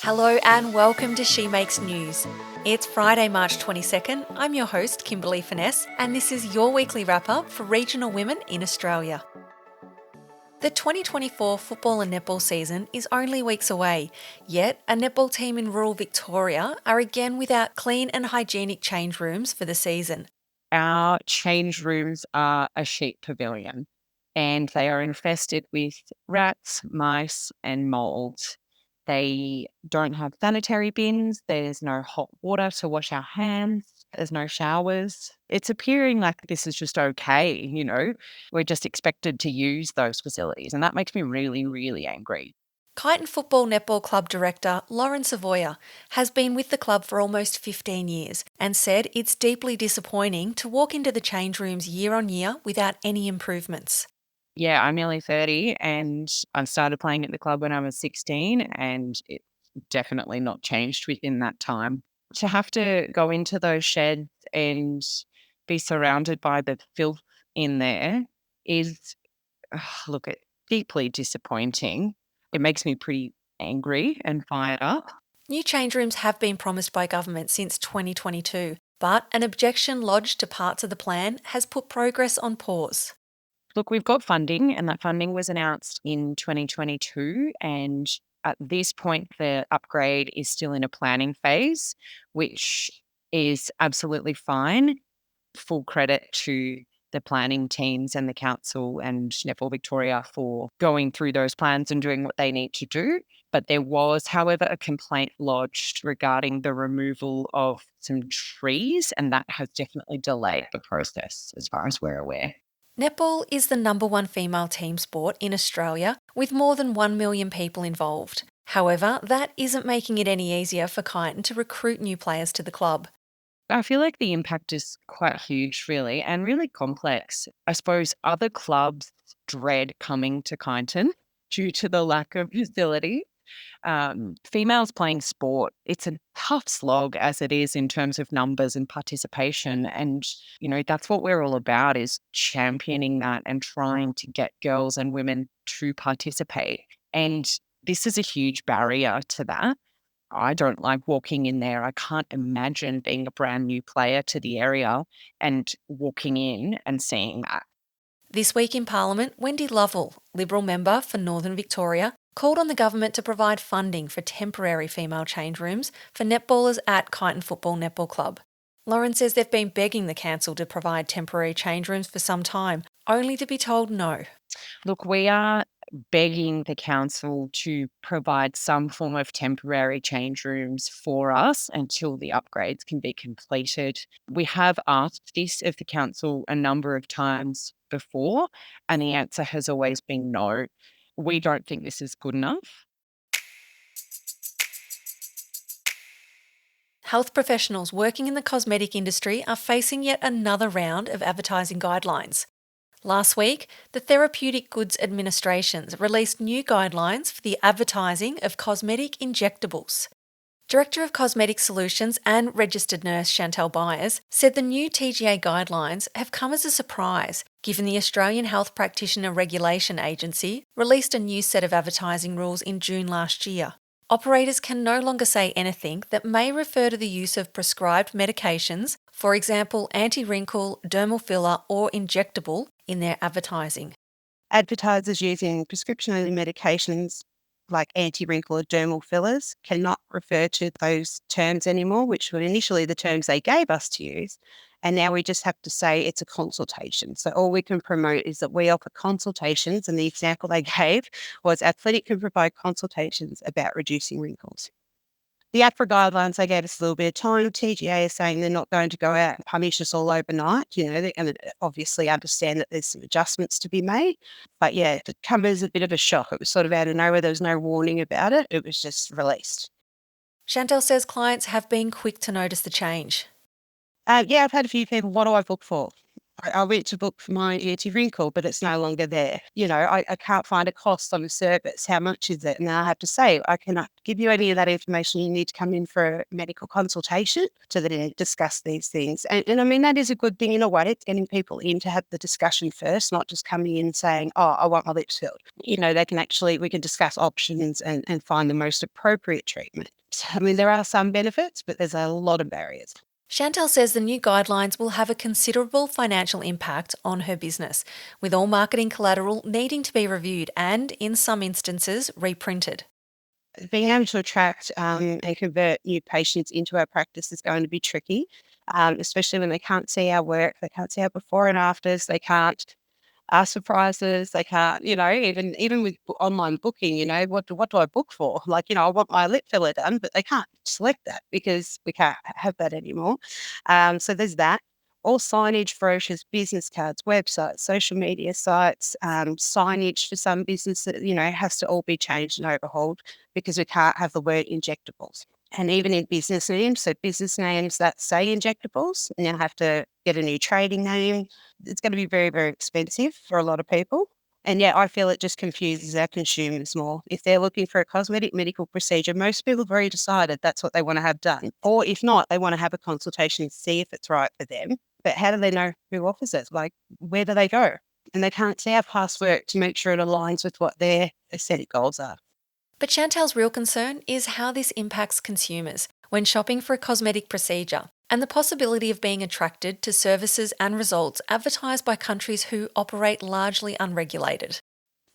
Hello and welcome to She Makes News. It's Friday, March 22nd. I'm your host, Kimberly Finesse, and this is your weekly wrap-up for regional women in Australia. The 2024 football and netball season is only weeks away, yet a netball team in rural Victoria are again without clean and hygienic change rooms for the season. Our change rooms are a sheep pavilion and they are infested with rats, mice, and mold. They don't have sanitary bins. There's no hot water to wash our hands. There's no showers. It's appearing like this is just okay. We're just expected to use those facilities. And that makes me really, really angry. Kyneton Football Netball Club director Lauren Savoya has been with the club for almost 15 years and said it's deeply disappointing to walk into the change rooms year on year without any improvements. Yeah, I'm nearly 30 and I started playing at the club when I was 16 and it's definitely not changed within that time. To have to go into those sheds and be surrounded by the filth in there is, look, it's deeply disappointing. It makes me pretty angry and fired up. New change rooms have been promised by government since 2022, but an objection lodged to parts of the plan has put progress on pause. Look, we've got funding, and that funding was announced in 2022. And at this point, the upgrade is still in a planning phase, which is absolutely fine. Full credit to the planning teams and the council and Netball Victoria for going through those plans and doing what they need to do. But there was, however, a complaint lodged regarding the removal of some trees, and that has definitely delayed the process as far as we're aware. Netball is the number one female team sport in Australia, with more than 1 million people involved. However, that isn't making it any easier for Kyneton to recruit new players to the club. I feel like the impact is quite huge, really, and really complex. I suppose other clubs dread coming to Kyneton due to the lack of facility. Females playing sport, it's a tough slog as it is in terms of numbers and participation. And, that's what we're all about is championing that and trying to get girls and women to participate. And this is a huge barrier to that. I don't like walking in there. I can't imagine being a brand new player to the area and walking in and seeing that. This week in Parliament, Wendy Lovell, Liberal member for Northern Victoria, called on the government to provide funding for temporary female change rooms for netballers at Kyneton Football Netball Club. Lauren says they've been begging the council to provide temporary change rooms for some time, only to be told no. Look, we are begging the council to provide some form of temporary change rooms for us until the upgrades can be completed. We have asked this of the council a number of times before, and the answer has always been no. We don't think this is good enough. Health professionals working in the cosmetic industry are facing yet another round of advertising guidelines. Last week, the Therapeutic Goods Administrations released new guidelines for the advertising of cosmetic injectables. Director of Cosmetic Solutions and registered nurse Chantal Byers said the new TGA guidelines have come as a surprise, given the Australian Health Practitioner Regulation Agency released a new set of advertising rules in June last year. Operators can no longer say anything that may refer to the use of prescribed medications, for example, anti-wrinkle, dermal filler, or injectable, in their advertising. Advertisers using prescription medications like anti-wrinkle or dermal fillers cannot refer to those terms anymore, which were initially the terms they gave us to use. And now we just have to say it's a consultation. So all we can promote is that we offer consultations. And the example they gave was our clinic can provide consultations about reducing wrinkles. The APRA guidelines, they gave us a little bit of time. TGA is saying they're not going to go out and punish us all overnight. They're going to obviously understand that there's some adjustments to be made. But yeah, it came as a bit of a shock. It was sort of out of nowhere. There was no warning about it. It was just released. Chantal says clients have been quick to notice the change. Yeah, I've had a few people, what do I look for? I went to book for my anti-wrinkle, but it's no longer there. I can't find a cost on a service. How much is it? And I have to say, I cannot give you any of that information. You need to come in for a medical consultation to then discuss these things. And I mean, that is a good thing in a way. It's getting people in to have the discussion first, not just coming in saying, oh, I want my lips filled. We can discuss options and find the most appropriate treatment. I mean, there are some benefits, but there's a lot of barriers. Chantal says the new guidelines will have a considerable financial impact on her business, with all marketing collateral needing to be reviewed and, in some instances, reprinted. Being able to attract and convert new patients into our practice is going to be tricky, especially when they can't see our work, they can't see our before and afters, they can't ask for prices, they can't, even with online booking, what do I book for? I want my lip filler done, but they can't select that because we can't have that anymore. So there's that. All signage, brochures, business cards, websites, social media sites, signage for some businesses, has to all be changed and overhauled because we can't have the word injectables. And even in business names, so business names that say injectables, now have to get a new trading name. It's going to be very, very expensive for a lot of people. And yeah, I feel it just confuses our consumers more. If they're looking for a cosmetic medical procedure, most people have already decided that's what they want to have done. Or if not, they want to have a consultation and see if it's right for them. But how do they know who offers it? Where do they go? And they can't see our past work to make sure it aligns with what their aesthetic goals are. But Chantal's real concern is how this impacts consumers when shopping for a cosmetic procedure, and the possibility of being attracted to services and results advertised by countries who operate largely unregulated.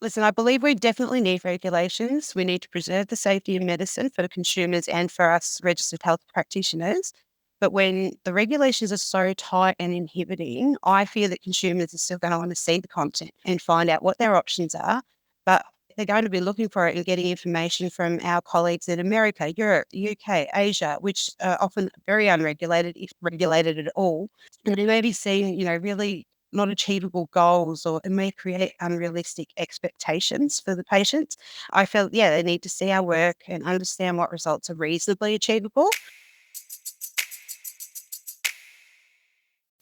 Listen, I believe we definitely need regulations. We need to preserve the safety of medicine for the consumers and for us registered health practitioners. But when the regulations are so tight and inhibiting, I fear that consumers are still going to want to see the content and find out what their options are. But they're going to be looking for it and getting information from our colleagues in America, Europe, the UK, Asia, which are often very unregulated, if regulated at all. And they may be seeing, really not achievable goals, or it may create unrealistic expectations for the patients. I felt, they need to see our work and understand what results are reasonably achievable.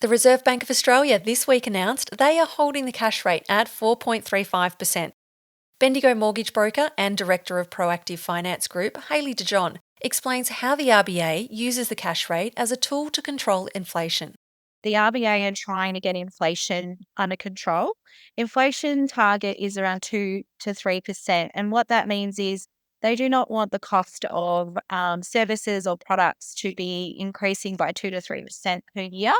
The Reserve Bank of Australia this week announced they are holding the cash rate at 4.35%. Bendigo mortgage broker and director of Proactive Finance Group, Hayley DeJohn, explains how the RBA uses the cash rate as a tool to control inflation. The RBA are trying to get inflation under control. Inflation target is around 2 to 3%. And what that means is they do not want the cost of services or products to be increasing by 2 to 3% per year.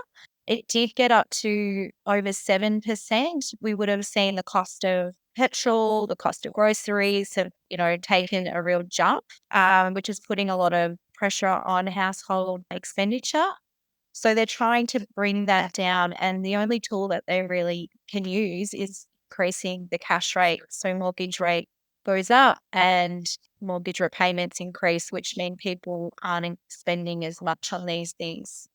It did get up to over 7%. We would have seen the cost of petrol, the cost of groceries have, taken a real jump, which is putting a lot of pressure on household expenditure. So they're trying to bring that down, and the only tool that they really can use is increasing the cash rate. So mortgage rate goes up and mortgage repayments increase, which mean people aren't spending as much on these things.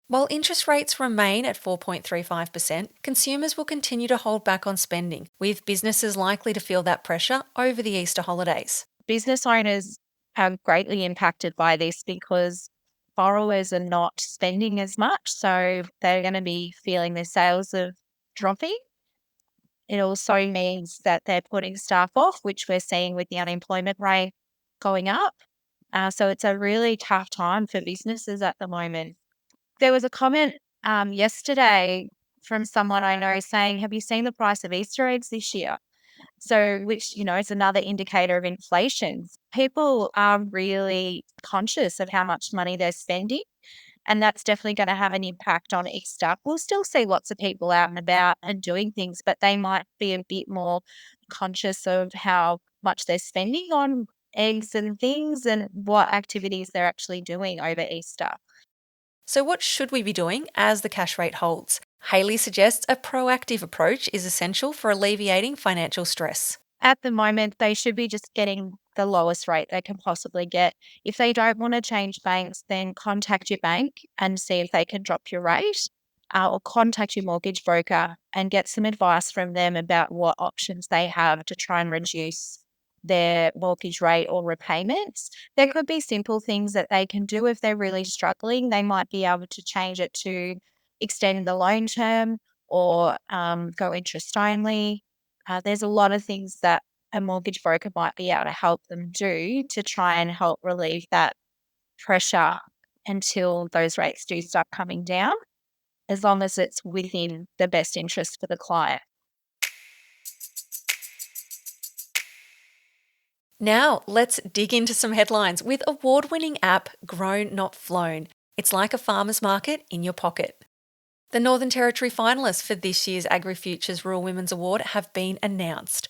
While interest rates remain at 4.35%, consumers will continue to hold back on spending, with businesses likely to feel that pressure over the Easter holidays. Business owners are greatly impacted by this because borrowers are not spending as much, so they're going to be feeling their sales are dropping. It also means that they're putting staff off, which we're seeing with the unemployment rate going up. So it's a really tough time for businesses at the moment. There was a comment yesterday from someone I know saying, have you seen the price of Easter eggs this year? So, which, is another indicator of inflation. People are really conscious of how much money they're spending, and that's definitely going to have an impact on Easter. We'll still see lots of people out and about and doing things, but they might be a bit more conscious of how much they're spending on eggs and things and what activities they're actually doing over Easter. So what should we be doing as the cash rate holds? Hayley suggests a proactive approach is essential for alleviating financial stress. At the moment, they should be just getting the lowest rate they can possibly get. If they don't want to change banks, then contact your bank and see if they can drop your rate, or contact your mortgage broker and get some advice from them about what options they have to try and reduce their mortgage rate or repayments. There could be simple things that they can do if they're really struggling. They might be able to change it to extend the loan term, or go interest only. There's a lot of things that a mortgage broker might be able to help them do to try and help relieve that pressure until those rates do start coming down, as long as it's within the best interest for the client. Now, let's dig into some headlines with award-winning app Grown Not Flown. It's like a farmer's market in your pocket. The Northern Territory finalists for this year's AgriFutures Rural Women's Award have been announced.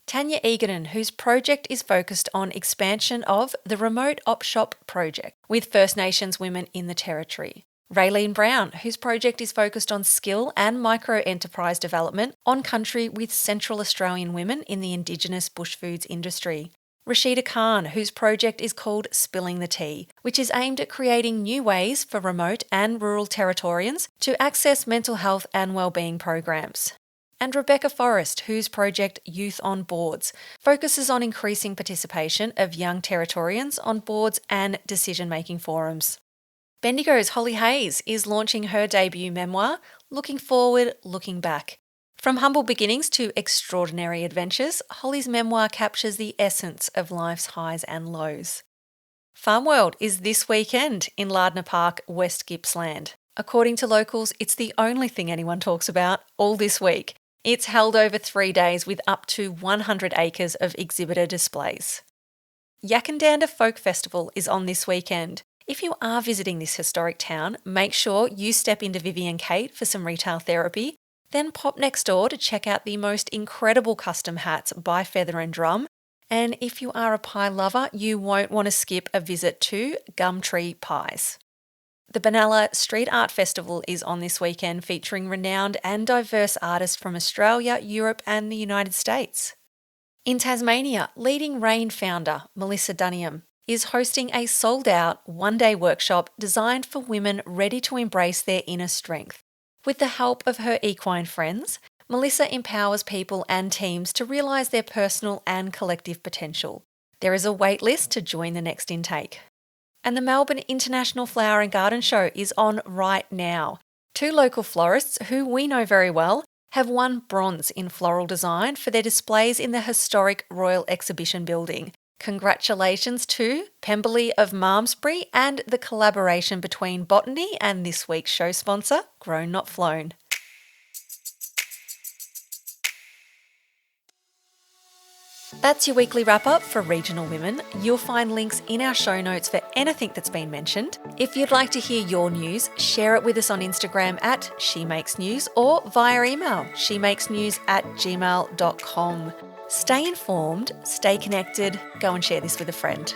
Tanya Egerton, whose project is focused on expansion of the Remote Op Shop project with First Nations women in the Territory. Raylene Brown, whose project is focused on skill and micro-enterprise development on country with Central Australian women in the Indigenous bushfoods industry. Rashida Khan, whose project is called Spilling the Tea, which is aimed at creating new ways for remote and rural Territorians to access mental health and wellbeing programs. And Rebecca Forrest, whose project Youth on Boards focuses on increasing participation of young Territorians on boards and decision-making forums. Bendigo's Holly Hayes is launching her debut memoir, Looking Forward, Looking Back. From humble beginnings to extraordinary adventures, Holly's memoir captures the essence of life's highs and lows. Farm World is this weekend in Lardner Park, West Gippsland. According to locals, it's the only thing anyone talks about all this week. It's held over 3 days with up to 100 acres of exhibitor displays. Yakandanda Folk Festival is on this weekend. If you are visiting this historic town, make sure you step into Vivian Kate for some retail therapy, then pop next door to check out the most incredible custom hats by Feather and Drum. And if you are a pie lover, you won't want to skip a visit to Gumtree Pies. The Benalla Street Art Festival is on this weekend, featuring renowned and diverse artists from Australia, Europe and the United States. In Tasmania, leading Rain founder Melissa Dunniam is hosting a sold-out one-day workshop designed for women ready to embrace their inner strength. With the help of her equine friends, Melissa empowers people and teams to realise their personal and collective potential. There is a wait list to join the next intake. And the Melbourne International Flower and Garden Show is on right now. 2 local florists, who we know very well, have won bronze in floral design for their displays in the historic Royal Exhibition Building. Congratulations to Pemberley of Malmesbury and the collaboration between Botany and this week's show sponsor, Grown Not Flown. That's your weekly wrap-up for Regional Women. You'll find links in our show notes for anything that's been mentioned. If you'd like to hear your news, share it with us on Instagram at SheMakesNews or via email shemakesnews@gmail.com. Stay informed, stay connected, go and share this with a friend.